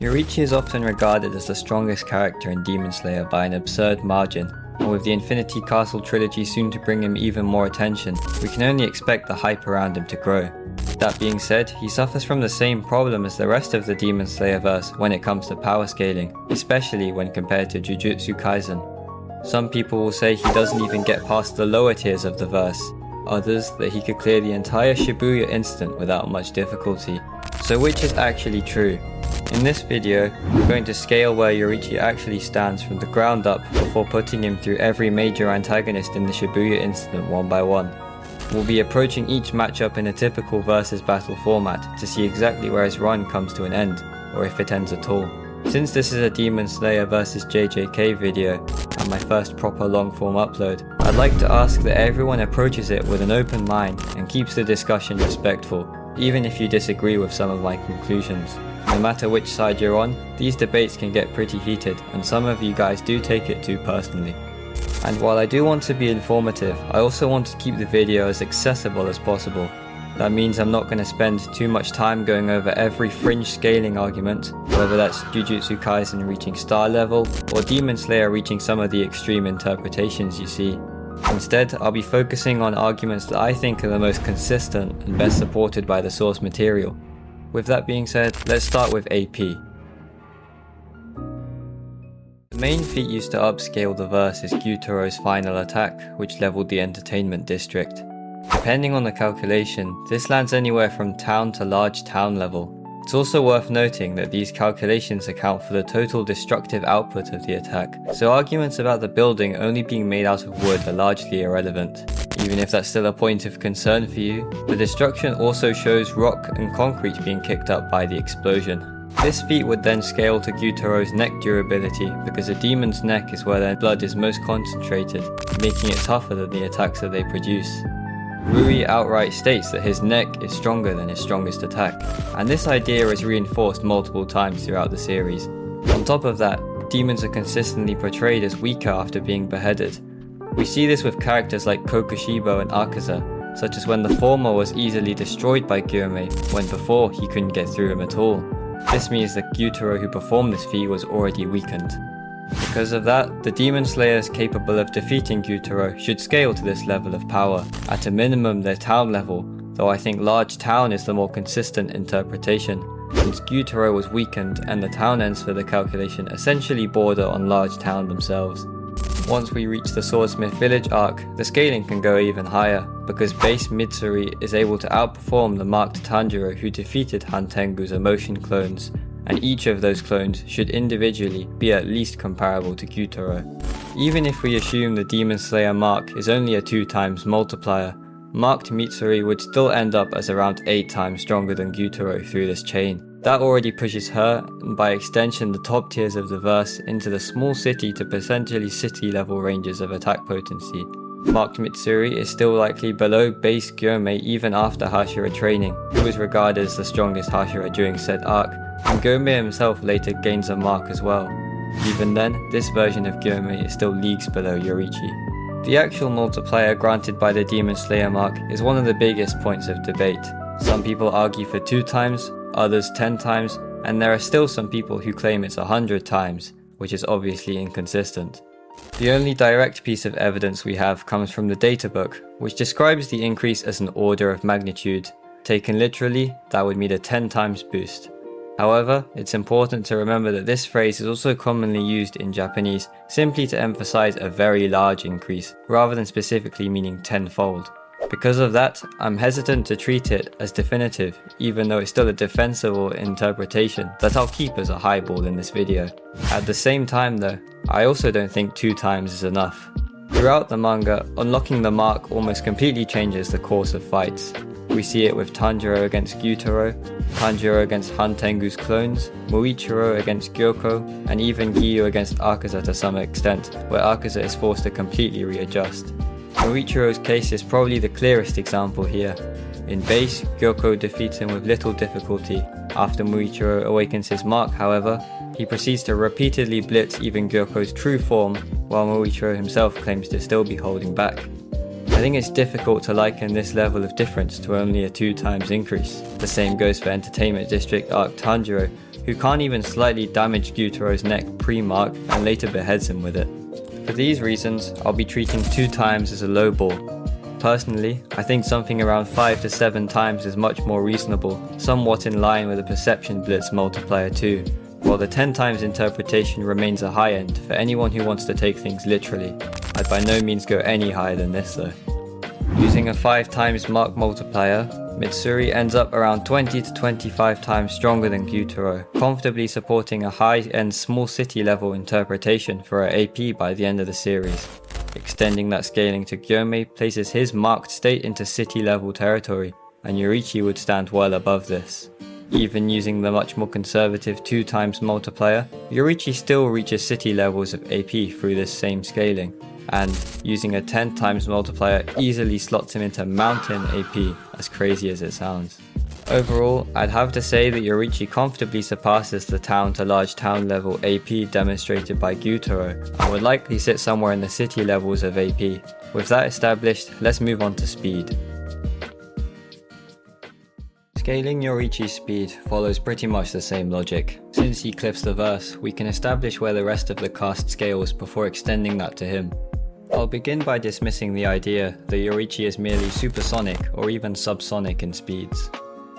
Yoriichi is often regarded as the strongest character in Demon Slayer by an absurd margin, and with the Infinity Castle trilogy soon to bring him even more attention, we can only expect the hype around him to grow. That being said, he suffers from the same problem as the rest of the Demon Slayer verse when it comes to power scaling, especially when compared to Jujutsu Kaisen. Some people will say he doesn't even get past the lower tiers of the verse, others that he could clear the entire Shibuya Incident without much difficulty. So which is actually true? In this video, we're going to scale where Yoriichi actually stands from the ground up before putting him through every major antagonist in the Shibuya Incident one by one. We'll be approaching each matchup in a typical versus battle format to see exactly where his run comes to an end, or if it ends at all. Since this is a Demon Slayer vs JJK video, and my first proper long form upload, I'd like to ask that everyone approaches it with an open mind and keeps the discussion respectful, even if you disagree with some of my conclusions. No matter which side you're on, these debates can get pretty heated, and some of you guys do take it too personally. And while I do want to be informative, I also want to keep the video as accessible as possible. That means I'm not going to spend too much time going over every fringe scaling argument, whether that's Jujutsu Kaisen reaching star level, or Demon Slayer reaching some of the extreme interpretations you see. Instead, I'll be focusing on arguments that I think are the most consistent and best supported by the source material. With that being said, let's start with AP. The main feat used to upscale the verse is Gyutorou's final attack, which leveled the entertainment district. Depending on the calculation, this lands anywhere from town to large town level. It's also worth noting that these calculations account for the total destructive output of the attack, so arguments about the building only being made out of wood are largely irrelevant. Even if that's still a point of concern for you, the destruction also shows rock and concrete being kicked up by the explosion. This feat would then scale to Gyutorou's neck durability, because a demon's neck is where their blood is most concentrated, making it tougher than the attacks that they produce. Rui outright states that his neck is stronger than his strongest attack, and this idea is reinforced multiple times throughout the series. On top of that, demons are consistently portrayed as weaker after being beheaded. We see this with characters like Kokushibo and Akaza, such as when the former was easily destroyed by Gyurumei, when before he couldn't get through him at all. This means that Gyutaro who performed this feat was already weakened. Because of that, the Demon Slayers capable of defeating Gyutaro should scale to this level of power, at a minimum their town level, though I think large town is the more consistent interpretation, since Gyutaro was weakened and the town ends for the calculation essentially border on large town themselves. Once we reach the Swordsmith Village arc, the scaling can go even higher, because base Mitsuri is able to outperform the marked Tanjiro who defeated Hantengu's emotion clones, and each of those clones should individually be at least comparable to Gyutaro. Even if we assume the Demon Slayer mark is only a 2x multiplier, marked Mitsuri would still end up as around 8 times stronger than Gyutaro through this chain. That already pushes her, and by extension the top tiers of the verse, into the small city to potentially city level ranges of attack potency. Marked Mitsuri is still likely below base Gyurumei even after Hashira training, who was regarded as the strongest Hashira during said arc, and Gyurumei himself later gains a mark as well. Even then, this version of Gyurumei is still leagues below Yoriichi. The actual multiplier granted by the Demon Slayer mark is one of the biggest points of debate. Some people argue for 2 times, others 10 times, and there are still some people who claim it's 100 times, which is obviously inconsistent. The only direct piece of evidence we have comes from the databook, which describes the increase as an order of magnitude. Taken literally, that would mean a 10 times boost. However, it's important to remember that this phrase is also commonly used in Japanese simply to emphasize a very large increase, rather than specifically meaning tenfold. Because of that, I'm hesitant to treat it as definitive, even though it's still a defensible interpretation that I'll keep as a highball in this video. At the same time though, I also don't think 2 times is enough. Throughout the manga, unlocking the mark almost completely changes the course of fights. We see it with Tanjiro against Gyutaro, Tanjiro against Hantengu's clones, Muichiro against Gyoko, and even Giyu against Akaza to some extent, where Akaza is forced to completely readjust. Muichiro's case is probably the clearest example here. In base, Gyoko defeats him with little difficulty. After Muichiro awakens his mark, however, he proceeds to repeatedly blitz even Gyoko's true form, while Muichiro himself claims to still be holding back. I think it's difficult to liken this level of difference to only a 2 times increase. The same goes for Entertainment District arc Tanjiro, who can't even slightly damage Gyuto's neck pre-mark and later beheads him with it. For these reasons, I'll be treating 2 times as a low ball. Personally, I think something around 5 to 7 times is much more reasonable, somewhat in line with a perception blitz multiplier too, while the 10 times interpretation remains a high end for anyone who wants to take things literally. I'd by no means go any higher than this though. Using a 5 times mark multiplier, Mitsuri ends up around 20 to 25 times stronger than Gyutaro, comfortably supporting a high-end small city level interpretation for her AP by the end of the series. Extending that scaling to Gyomei places his marked state into city level territory, and Yoriichi would stand well above this. Even using the much more conservative 2 times multiplier, Yoriichi still reaches city levels of AP through this same scaling, and using a 10 times multiplier easily slots him into mountain AP, as crazy as it sounds. Overall, I'd have to say that Yoriichi comfortably surpasses the town to large town level AP demonstrated by Gyutaro, and would likely sit somewhere in the city levels of AP. With that established, let's move on to speed. Scaling Yoriichi's speed follows pretty much the same logic. Since he clips the verse, we can establish where the rest of the cast scales before extending that to him. I'll begin by dismissing the idea that Yoriichi is merely supersonic or even subsonic in speeds.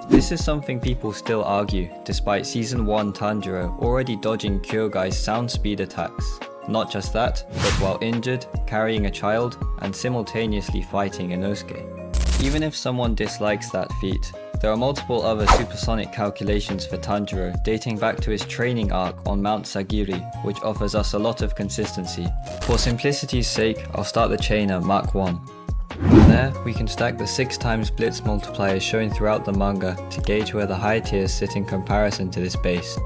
This is something people still argue, despite Season 1 Tanjiro already dodging Kyogai's sound speed attacks. Not just that, but while injured, carrying a child, and simultaneously fighting Inosuke. Even if someone dislikes that feat, there are multiple other supersonic calculations for Tanjiro dating back to his training arc on Mount Sagiri, which offers us a lot of consistency. For simplicity's sake, I'll start the chain at Mach 1. From there, we can stack the 6 times blitz multipliers shown throughout the manga to gauge where the high tiers sit in comparison to this base.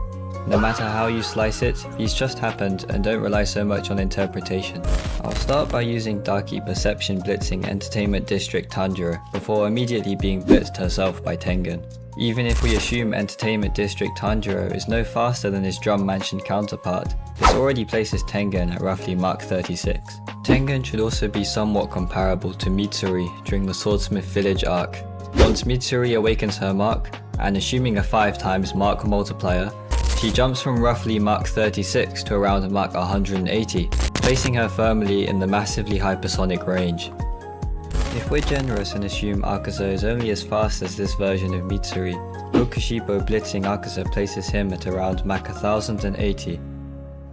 No matter how you slice it, these just happened and don't rely so much on interpretation. I'll start by using Daki Perception blitzing Entertainment District Tanjiro before immediately being blitzed herself by Tengen. Even if we assume Entertainment District Tanjiro is no faster than his Drum Mansion counterpart, this already places Tengen at roughly Mach 36. Tengen should also be somewhat comparable to Mitsuri during the Swordsmith Village arc. Once Mitsuri awakens her mark, and assuming a 5 times mark multiplier, she jumps from roughly Mach 36 to around Mach 180, placing her firmly in the massively hypersonic range. If we're generous and assume Akaza is only as fast as this version of Mitsuri, Kokushibo blitzing Akaza places him at around Mach 1080.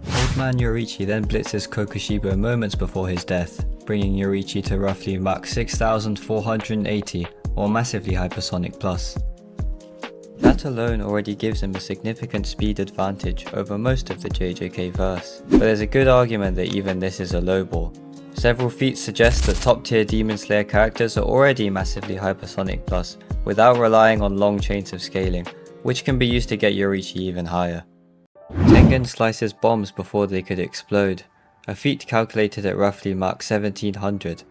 Old man Yoriichi then blitzes Kokushibo moments before his death, bringing Yoriichi to roughly Mach 6480, or massively hypersonic plus. That alone already gives him a significant speed advantage over most of the JJK verse, but there's a good argument that even this is a lowball. Several feats suggest that top tier Demon Slayer characters are already massively hypersonic plus, without relying on long chains of scaling, which can be used to get Yoriichi even higher. Tengen slices bombs before they could explode, a feat calculated at roughly Mach 1700.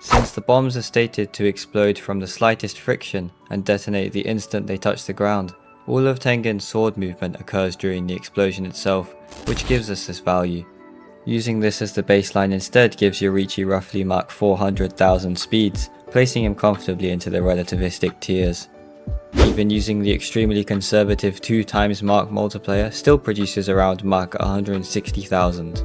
Since the bombs are stated to explode from the slightest friction and detonate the instant they touch the ground, all of Tengen's sword movement occurs during the explosion itself, which gives us this value. Using this as the baseline instead gives Yoriichi roughly Mach 400,000 speeds, placing him comfortably into the relativistic tiers. Even using the extremely conservative 2 times mark multiplier still produces around Mach 160,000.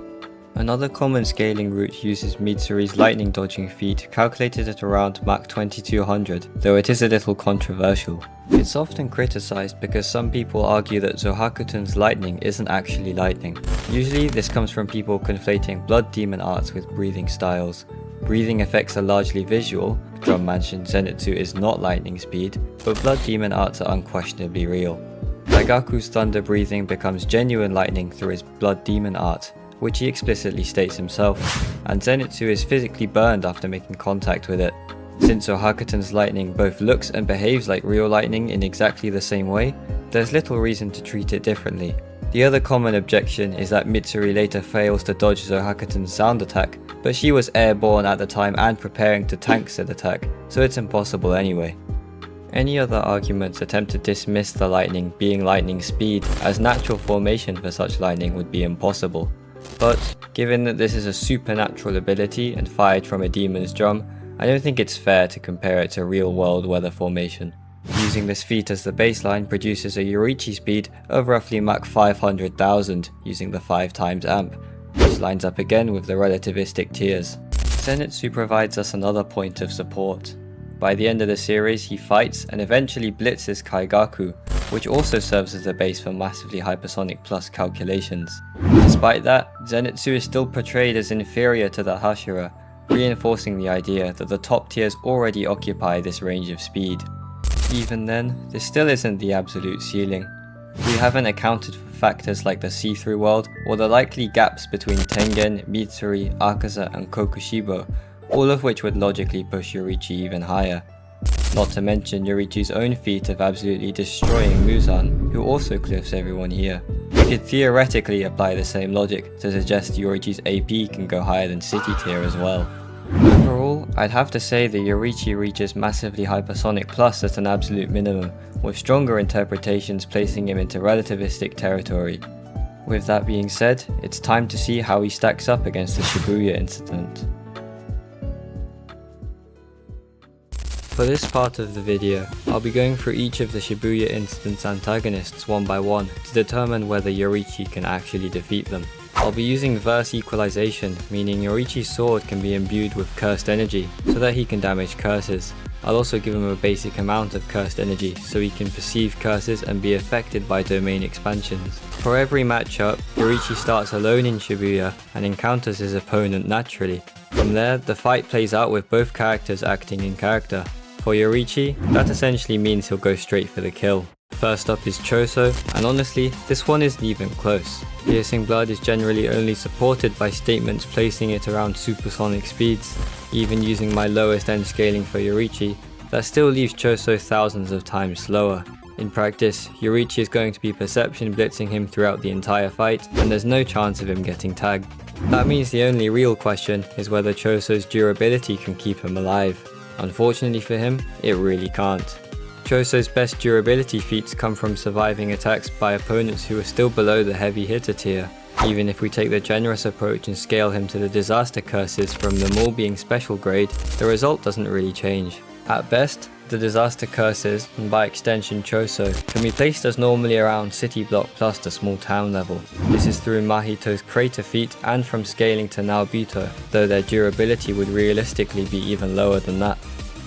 Another common scaling route uses Mitsuri's lightning dodging feat, calculated at around Mach 2200, though it is a little controversial. It's often criticized because some people argue that Zohakuten's lightning isn't actually lightning. Usually this comes from people conflating blood demon arts with breathing styles. Breathing effects are largely visual, Drum Mansion Zenitsu is not lightning speed, but blood demon arts are unquestionably real. Daigaku's thunder breathing becomes genuine lightning through his blood demon art, which he explicitly states himself, and Zenitsu is physically burned after making contact with it. Since Zohakuten's lightning both looks and behaves like real lightning in exactly the same way, there's little reason to treat it differently. The other common objection is that Mitsuri later fails to dodge Zohakuten's sound attack, but she was airborne at the time and preparing to tank said attack, so it's impossible anyway. Any other arguments attempt to dismiss the lightning being lightning speed, as natural formation for such lightning would be impossible. But, given that this is a supernatural ability and fired from a demon's drum, I don't think it's fair to compare it to real world weather formation. Using this feat as the baseline produces a Yoriichi speed of roughly Mach 500,000 using the 5x amp, which lines up again with the relativistic tiers. Zenitsu provides us another point of support. By the end of the series, he fights and eventually blitzes Kenjaku, which also serves as the base for massively hypersonic plus calculations. Despite that, Zenitsu is still portrayed as inferior to the Hashira, reinforcing the idea that the top tiers already occupy this range of speed. Even then, this still isn't the absolute ceiling. We haven't accounted for factors like the see-through world or the likely gaps between Tengen, Mitsuri, Akaza and Kokushibo, all of which would logically push Yoriichi even higher. Not to mention Yoriichi's own feat of absolutely destroying Muzan, who also cliffs everyone here. We could theoretically apply the same logic to suggest Yoriichi's AP can go higher than City tier as well. Overall, I'd have to say that Yoriichi reaches massively hypersonic plus at an absolute minimum, with stronger interpretations placing him into relativistic territory. With that being said, it's time to see how he stacks up against the Shibuya Incident. For this part of the video, I'll be going through each of the Shibuya Incident's antagonists one by one to determine whether Yoriichi can actually defeat them. I'll be using verse equalization, meaning Yoriichi's sword can be imbued with cursed energy, so that he can damage curses. I'll also give him a basic amount of cursed energy, so he can perceive curses and be affected by domain expansions. For every matchup, Yoriichi starts alone in Shibuya and encounters his opponent naturally. From there, the fight plays out with both characters acting in character. For Yoriichi, that essentially means he'll go straight for the kill. First up is Choso, and honestly, this one isn't even close. Piercing Blood is generally only supported by statements placing it around supersonic speeds. Even using my lowest end scaling for Yoriichi, that still leaves Choso thousands of times slower. In practice, Yoriichi is going to be perception blitzing him throughout the entire fight, and there's no chance of him getting tagged. That means the only real question is whether Choso's durability can keep him alive. Unfortunately for him, it really can't. Choso's best durability feats come from surviving attacks by opponents who are still below the heavy hitter tier. Even if we take the generous approach and scale him to the disaster curses from them all being special grade, the result doesn't really change. At best, the disaster curses, and by extension Choso, can be placed as normally around city block plus to small town level. This is through Mahito's crater feat and from scaling to Naobito, though their durability would realistically be even lower than that.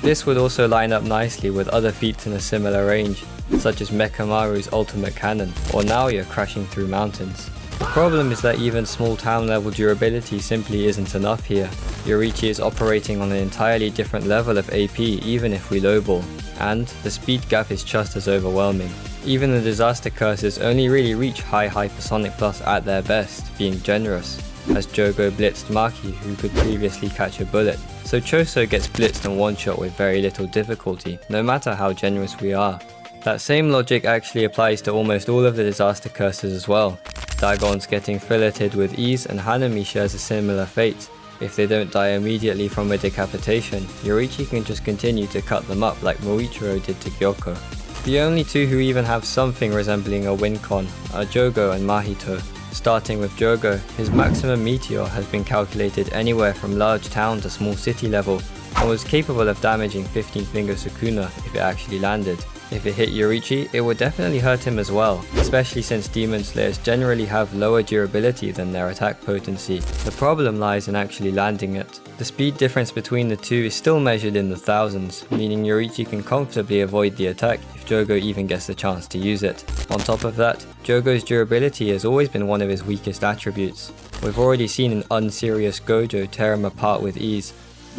This would also line up nicely with other feats in a similar range, such as Mekamaru's ultimate cannon, or Naoya crashing through mountains. The problem is that even small town level durability simply isn't enough here. Yoriichi is operating on an entirely different level of AP even if we lowball, and the speed gap is just as overwhelming. Even the disaster curses only really reach high hypersonic plus at their best, being generous, as Jogo blitzed Maki who could previously catch a bullet, so Choso gets blitzed and one-shot with very little difficulty, no matter how generous we are. That same logic actually applies to almost all of the disaster curses as well. Dagon's getting filleted with ease and Hanami shares a similar fate. If they don't die immediately from a decapitation, Yoriichi can just continue to cut them up like Muichiro did to Gyoko. The only two who even have something resembling a win con are Jogo and Mahito. Starting with Jogo, his maximum meteor has been calculated anywhere from large town to small city level, and was capable of damaging 15 finger Sukuna if it actually landed. If it hit Yoriichi, it would definitely hurt him as well, especially since Demon Slayers generally have lower durability than their attack potency. The problem lies in actually landing it. The speed difference between the two is still measured in the thousands, meaning Yoriichi can comfortably avoid the attack if Jogo even gets the chance to use it. On top of that, Jogo's durability has always been one of his weakest attributes. We've already seen an unserious Gojo tear him apart with ease,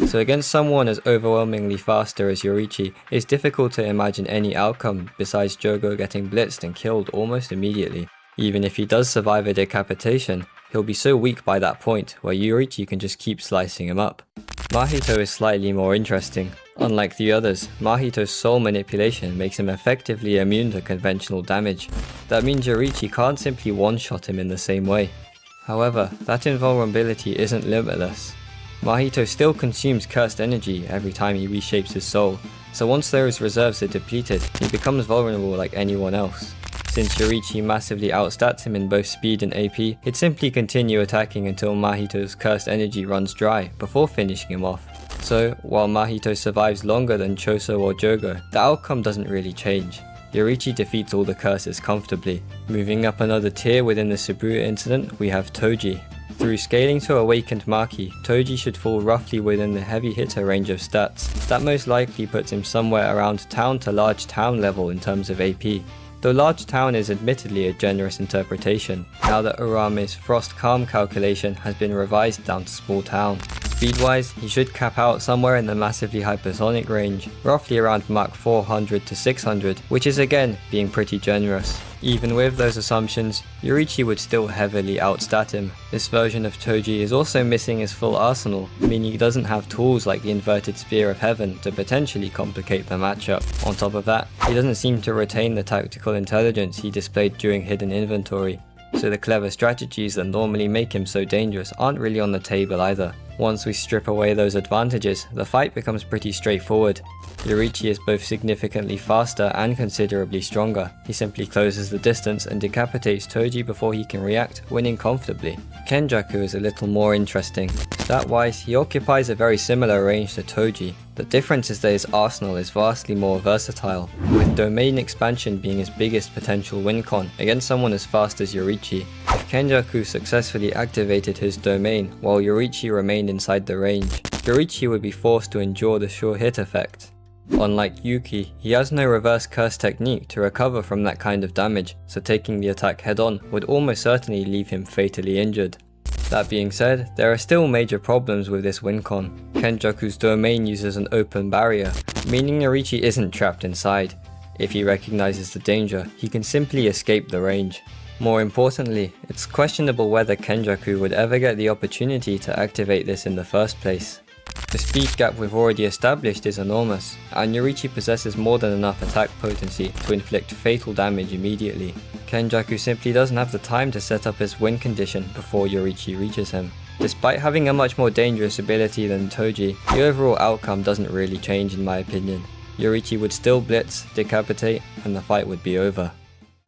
so against someone as overwhelmingly faster as Yoriichi, it's difficult to imagine any outcome besides Jogo getting blitzed and killed almost immediately. Even if he does survive a decapitation, he'll be so weak by that point where Yoriichi can just keep slicing him up. Mahito is slightly more interesting. Unlike the others, Mahito's soul manipulation makes him effectively immune to conventional damage. That means Yoriichi can't simply one-shot him in the same way. However, that invulnerability isn't limitless. Mahito still consumes cursed energy every time he reshapes his soul, so once those reserves are depleted, he becomes vulnerable like anyone else. Since Yoriichi massively outstats him in both speed and AP, he'd simply continue attacking until Mahito's cursed energy runs dry before finishing him off. So, while Mahito survives longer than Choso or Jogo, the outcome doesn't really change. Yoriichi defeats all the curses comfortably. Moving up another tier within the Shibuya Incident, we have Toji. Through scaling to Awakened Maki, Toji should fall roughly within the heavy hitter range of stats. That most likely puts him somewhere around town to large town level in terms of AP. Though large town is admittedly a generous interpretation, now that Urame's Frost Calm calculation has been revised down to small town. Speed-wise, he should cap out somewhere in the massively hypersonic range, roughly around Mach 400 to 600, which is again being pretty generous. Even with those assumptions, Yoriichi would still heavily outstat him. This version of Toji is also missing his full arsenal, meaning he doesn't have tools like the inverted Spear of Heaven to potentially complicate the matchup. On top of that, he doesn't seem to retain the tactical intelligence he displayed during Hidden Inventory, so the clever strategies that normally make him so dangerous aren't really on the table either. Once we strip away those advantages, the fight becomes pretty straightforward. Yoriichi is both significantly faster and considerably stronger. He simply closes the distance and decapitates Toji before he can react, winning comfortably. Kenjaku is a little more interesting. Stat-wise, he occupies a very similar range to Toji. The difference is that his arsenal is vastly more versatile, with domain expansion being his biggest potential win con against someone as fast as Yoriichi. If Kenjaku successfully activated his domain while Yoriichi remained inside the range, Yoriichi would be forced to endure the sure hit effect. Unlike Yuki, he has no reverse curse technique to recover from that kind of damage, so taking the attack head on would almost certainly leave him fatally injured. That being said, there are still major problems with this win con. Kenjaku's domain uses an open barrier, meaning Yoriichi isn't trapped inside. If he recognizes the danger, he can simply escape the range. More importantly, it's questionable whether Kenjaku would ever get the opportunity to activate this in the first place. The speed gap we've already established is enormous, and Yoriichi possesses more than enough attack potency to inflict fatal damage immediately. Kenjaku simply doesn't have the time to set up his win condition before Yoriichi reaches him. Despite having a much more dangerous ability than Toji, the overall outcome doesn't really change in my opinion. Yoriichi would still blitz, decapitate, and the fight would be over.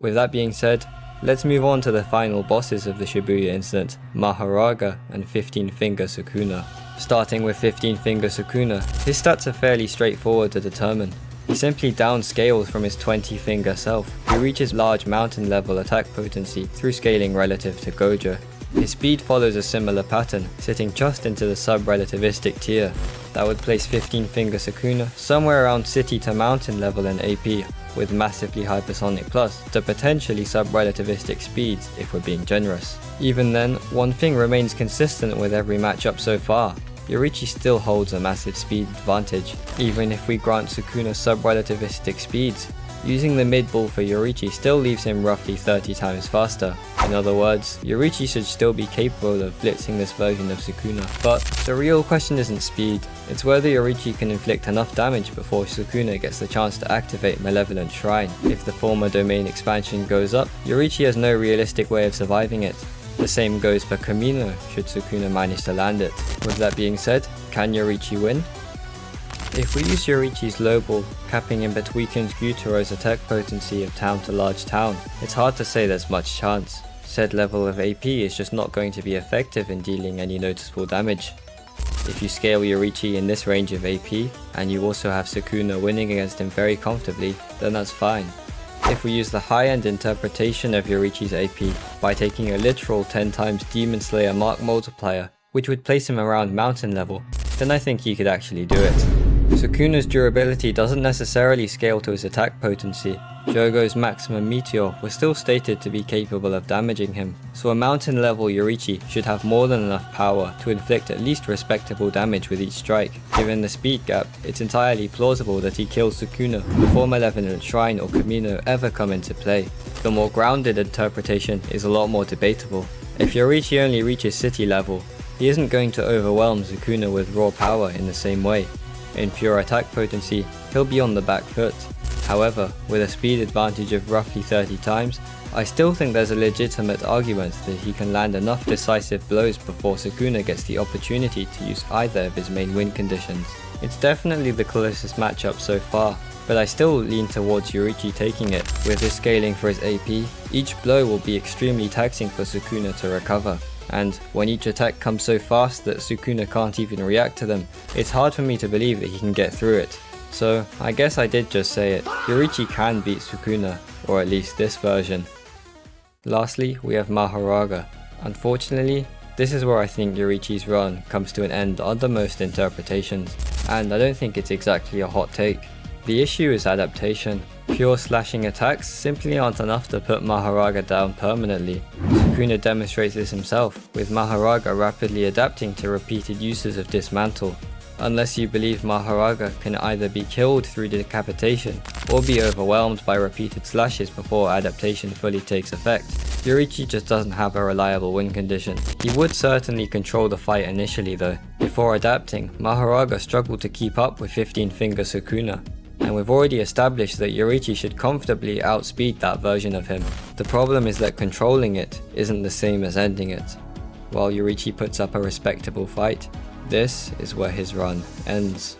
With that being said, let's move on to the final bosses of the Shibuya Incident, Mahoraga and 15-Finger Sukuna. Starting with 15-Finger Sukuna, his stats are fairly straightforward to determine. He simply downscales from his 20-finger self. He reaches large mountain level attack potency through scaling relative to Gojo. His speed follows a similar pattern, sitting just into the sub-relativistic tier. That would place 15-Finger Sukuna somewhere around city to mountain level in AP, with massively hypersonic plus to potentially sub-relativistic speeds if we're being generous. Even then, one thing remains consistent with every matchup so far. Yoriichi still holds a massive speed advantage, even if we grant Sukuna sub-relativistic speeds. Using the mid-ball for Yoriichi still leaves him roughly 30 times faster. In other words, Yoriichi should still be capable of blitzing this version of Sukuna. But the real question isn't speed, it's whether Yoriichi can inflict enough damage before Sukuna gets the chance to activate Malevolent Shrine. If the former domain expansion goes up, Yoriichi has no realistic way of surviving it. The same goes for Kamino should Sukuna manage to land it. With that being said, can Yoriichi win? If we use Yoriichi's low ball, capping him but weakens Gyutorou's attack potency of town to large town, it's hard to say there's much chance. Said level of AP is just not going to be effective in dealing any noticeable damage. If you scale Yoriichi in this range of AP, and you also have Sukuna winning against him very comfortably, then that's fine. If we use the high-end interpretation of Yoriichi's AP by taking a literal 10 times Demon Slayer Mark multiplier, which would place him around mountain level, then I think he could actually do it. Sukuna's durability doesn't necessarily scale to his attack potency. Jogo's maximum meteor was still stated to be capable of damaging him, so a mountain level Yoriichi should have more than enough power to inflict at least respectable damage with each strike. Given the speed gap, it's entirely plausible that he kills Sukuna before Malevolent Shrine or Kamino ever come into play. The more grounded interpretation is a lot more debatable. If Yoriichi only reaches city level, he isn't going to overwhelm Sukuna with raw power in the same way. In pure attack potency, he'll be on the back foot. However, with a speed advantage of roughly 30 times, I still think there's a legitimate argument that he can land enough decisive blows before Sukuna gets the opportunity to use either of his main win conditions. It's definitely the closest matchup so far, but I still lean towards Yoriichi taking it. With his scaling for his AP, each blow will be extremely taxing for Sukuna to recover. and when each attack comes so fast that Sukuna can't even react to them, it's hard for me to believe that he can get through it. So I guess I did just say it, Yoriichi can beat Sukuna, or at least this version. Lastly, we have Mahoraga. Unfortunately, this is where I think Yoriichi's run comes to an end under most interpretations, and I don't think it's exactly a hot take. The issue is adaptation. Pure slashing attacks simply aren't enough to put Mahoraga down permanently. Sukuna demonstrates this himself, with Mahoraga rapidly adapting to repeated uses of dismantle. Unless you believe Mahoraga can either be killed through decapitation, or be overwhelmed by repeated slashes before adaptation fully takes effect, Yoriichi just doesn't have a reliable win condition. He would certainly control the fight initially though. Before adapting, Mahoraga struggled to keep up with 15-finger Sukuna, and we've already established that Yoriichi should comfortably outspeed that version of him. The problem is that controlling it isn't the same as ending it. While Yoriichi puts up a respectable fight, this is where his run ends.